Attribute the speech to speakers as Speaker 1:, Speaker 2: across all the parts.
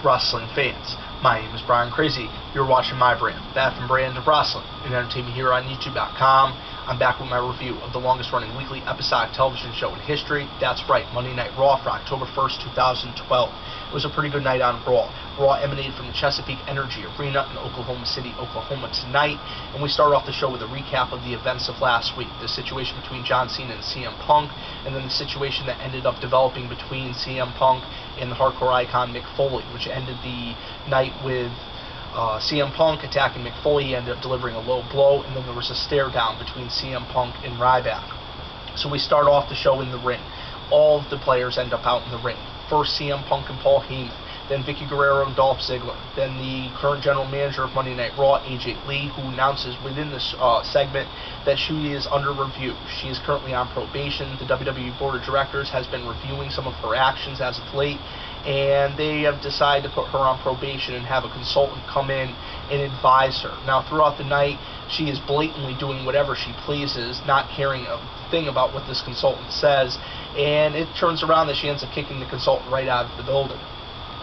Speaker 1: wrestling fans. My name is Brian Crazy. You're watching my brand, Bath and Brand of Wrestling and Entertainment here on YouTube.com. I'm back with my review of the longest running weekly episodic television show in history. That's right, Monday Night Raw for October 1st, 2012. It was a pretty good night on Raw. Raw emanated from the Chesapeake Energy Arena in Oklahoma City, Oklahoma tonight. And we start off the show with a recap of the events of last week. The situation between John Cena and CM Punk, and then the situation that ended up developing between CM Punk and the hardcore icon Mick Foley, which ended the night with CM Punk attacking Mick Foley. He ended up delivering a low blow, and then there was a stare down between CM Punk and Ryback. So we start off the show in the ring. All of the players end up out in the ring. First CM Punk and Paul Heyman, then Vicky Guerrero and Dolph Ziggler, then the current general manager of Monday Night Raw, AJ Lee, who announces within this segment that she is under review. She is currently on probation. The WWE Board of Directors has been reviewing some of her actions as of late, and they have decided to put her on probation and have a consultant come in and advise her. Now, throughout the night, she is blatantly doing whatever she pleases, not caring a thing about what this consultant says, and it turns around that she ends up kicking the consultant right out of the building.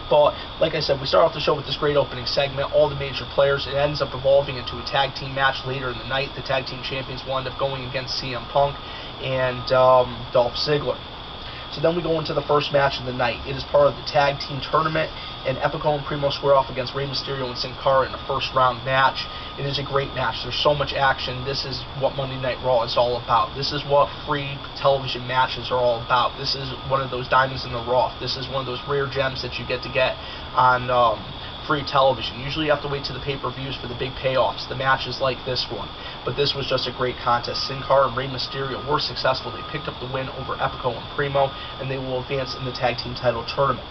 Speaker 1: But, like I said, we start off the show with this great opening segment, all the major players. It ends up evolving into a tag team match later in the night. The tag team champions will end up going against CM Punk and Dolph Ziggler. So then we go into the first match of the night. It is part of the tag team tournament, and Epico and Primo square off against Rey Mysterio and Sin Cara in a first round match. It is a great match. There's so much action. This is what Monday Night Raw is all about. This is what free television matches are all about. This is one of those diamonds in the rough. This is one of those rare gems that you get on free television. Usually you have to wait to the pay-per-views for the big payoffs, the matches like this one. But this was just a great contest. Sin Cara and Rey Mysterio were successful. They picked up the win over Epico and Primo, and they will advance in the tag team title tournament.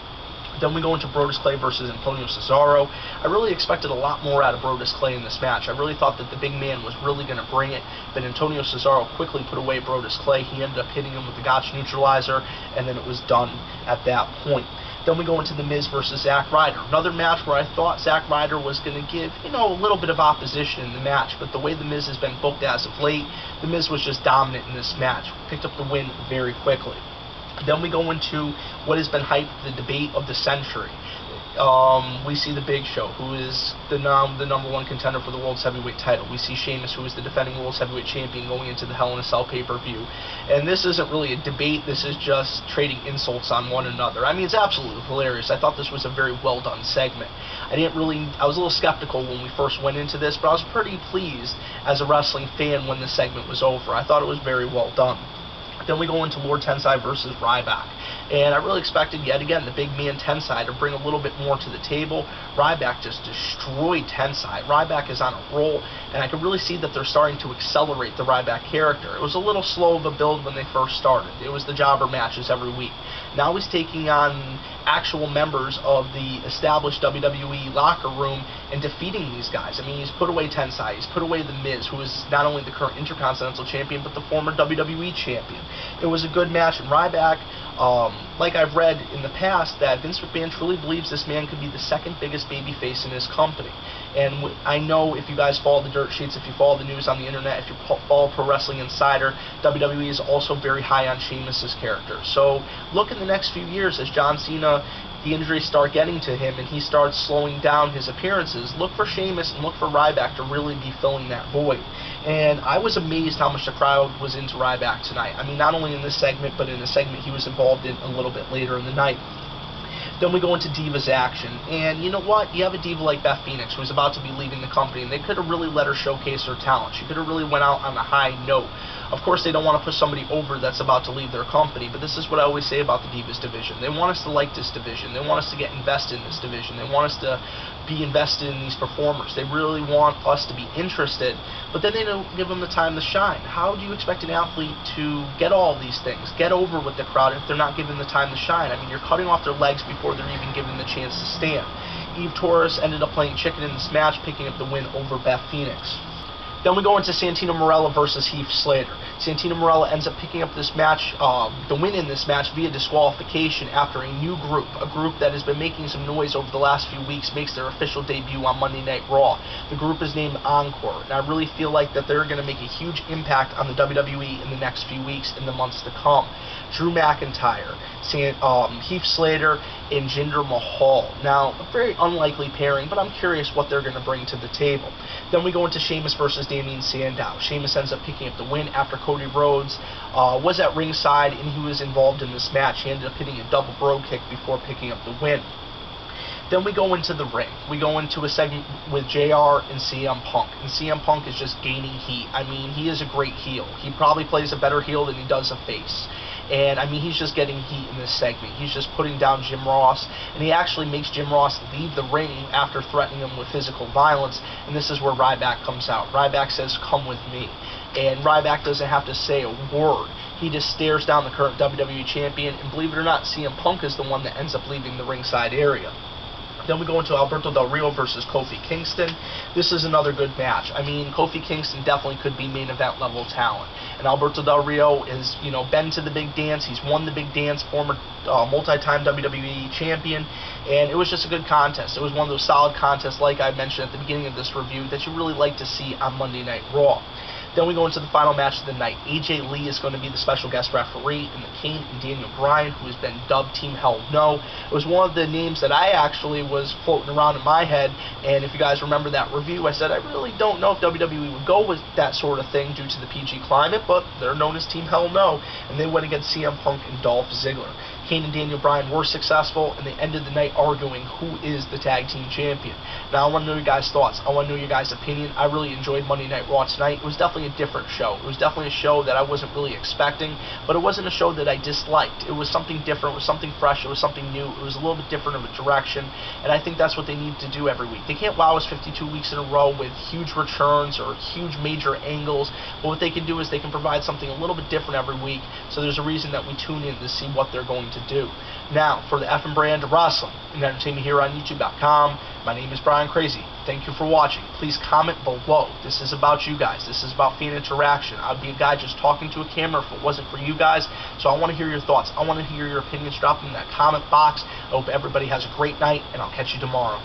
Speaker 1: Then we go into Brodus Clay versus Antonio Cesaro. I really expected a lot more out of Brodus Clay in this match. I really thought that the big man was really going to bring it, but Antonio Cesaro quickly put away Brodus Clay. He ended up hitting him with the Gotch neutralizer, and then it was done at that point. Then we go into The Miz versus Zack Ryder. Another match where I thought Zack Ryder was going to give, a little bit of opposition in the match, but the way The Miz has been booked as of late, The Miz was just dominant in this match. Picked up the win very quickly. Then we go into what has been hyped the debate of the century. We see The Big Show, who is the number one contender for the World's Heavyweight title. We see Sheamus, who is the defending World's Heavyweight champion, going into the Hell in a Cell pay-per-view. And this isn't really a debate. This is just trading insults on one another. I mean, it's absolutely hilarious. I thought this was a very well-done segment. I was a little skeptical when we first went into this, but I was pretty pleased as a wrestling fan when the segment was over. I thought it was very well done. Then we go into Lord Tensai versus Ryback. And I really expected, yet again, the big man Tensai to bring a little bit more to the table. Ryback just destroyed Tensai. Ryback is on a roll, and I can really see that they're starting to accelerate the Ryback character. It was a little slow of a build when they first started. It was the jobber matches every week. Now he's taking on actual members of the established WWE locker room and defeating these guys. I mean, he's put away Tensai. He's put away The Miz, who is not only the current Intercontinental Champion, but the former WWE Champion. It was a good match, and Ryback, like I've read in the past, that Vince McMahon truly believes this man could be the second biggest babyface in his company. And I know if you guys follow the dirt sheets, if you follow the news on the internet, if you follow Pro Wrestling Insider, WWE is also very high on Sheamus' character. So look in the next few years as John Cena, the injuries start getting to him and he starts slowing down his appearances, look for Sheamus and look for Ryback to really be filling that void. And I was amazed how much the crowd was into Ryback tonight. I mean, not only in this segment, but in a segment he was involved in a little bit later in the night. Then we go into Divas action, and you know what? You have a diva like Beth Phoenix who's about to be leaving the company, and they could have really let her showcase her talent. She could have really went out on a high note. Of course, they don't want to put somebody over that's about to leave their company, but this is what I always say about the Divas division. They want us to like this division. They want us to get invested in this division. They want us to be invested in these performers. They really want us to be interested, but then they don't give them the time to shine. How do you expect an athlete to get all these things, get over with the crowd, if they're not given the time to shine? I mean, you're cutting off their legs before they're even given the chance to stand. Eve Torres ended up playing chicken in this match, picking up the win over Beth Phoenix. Then we go into Santino Marella versus Heath Slater. Santino Marella ends up picking up this match, the win in this match via disqualification after a new group, a group that has been making some noise over the last few weeks, makes their official debut on Monday Night Raw. The group is named Encore, and I really feel like that they're going to make a huge impact on the WWE in the next few weeks and the months to come. Drew McIntyre, Heath Slater, and Jinder Mahal. Now, a very unlikely pairing, but I'm curious what they're going to bring to the table. Then we go into Sheamus versus Damien Sandow. Sheamus ends up picking up the win after Cody Rhodes was at ringside and he was involved in this match. He ended up hitting a double bro kick before picking up the win. Then we go into the ring. We go into a segment with JR and CM Punk. And CM Punk is just gaining heat. I mean, he is a great heel. He probably plays a better heel than he does a face. And, I mean, he's just getting heat in this segment. He's just putting down Jim Ross. And he actually makes Jim Ross leave the ring after threatening him with physical violence. And this is where Ryback comes out. Ryback says, "Come with me." And Ryback doesn't have to say a word. He just stares down the current WWE champion. And believe it or not, CM Punk is the one that ends up leaving the ringside area. Then we go into Alberto Del Rio versus Kofi Kingston. This is another good match. I mean, Kofi Kingston definitely could be main event level talent. And Alberto Del Rio is, been to the big dance. He's won the big dance, former multi-time WWE champion. And it was just a good contest. It was one of those solid contests, like I mentioned at the beginning of this review, that you really like to see on Monday Night Raw. Then we go into the final match of the night. AJ Lee is going to be the special guest referee, and the Kane and Daniel Bryan, who has been dubbed Team Hell No. It was one of the names that I actually was floating around in my head, and if you guys remember that review, I said I really don't know if WWE would go with that sort of thing due to the PG climate, but they're known as Team Hell No, and they went against CM Punk and Dolph Ziggler. Kane and Daniel Bryan were successful, and they ended the night arguing who is the tag team champion. Now, I want to know your guys' thoughts. I want to know your guys' opinion. I really enjoyed Monday Night Raw tonight. It was definitely a different show. It was definitely a show that I wasn't really expecting, but it wasn't a show that I disliked. It was something different. It was something fresh. It was something new. It was a little bit different of a direction, and I think that's what they need to do every week. They can't wow us 52 weeks in a row with huge returns or huge major angles, but what they can do is they can provide something a little bit different every week, so there's a reason that we tune in to see what they're going to do. Now, for the F and brand of wrestling and entertainment here on YouTube.com, my name is Brian Crazy. Thank you for watching. Please comment below. This is about you guys. This is about fan interaction. I'd be a guy just talking to a camera if it wasn't for you guys. So I want to hear your thoughts. I want to hear your opinions. Drop them in that comment box. I hope everybody has a great night, and I'll catch you tomorrow.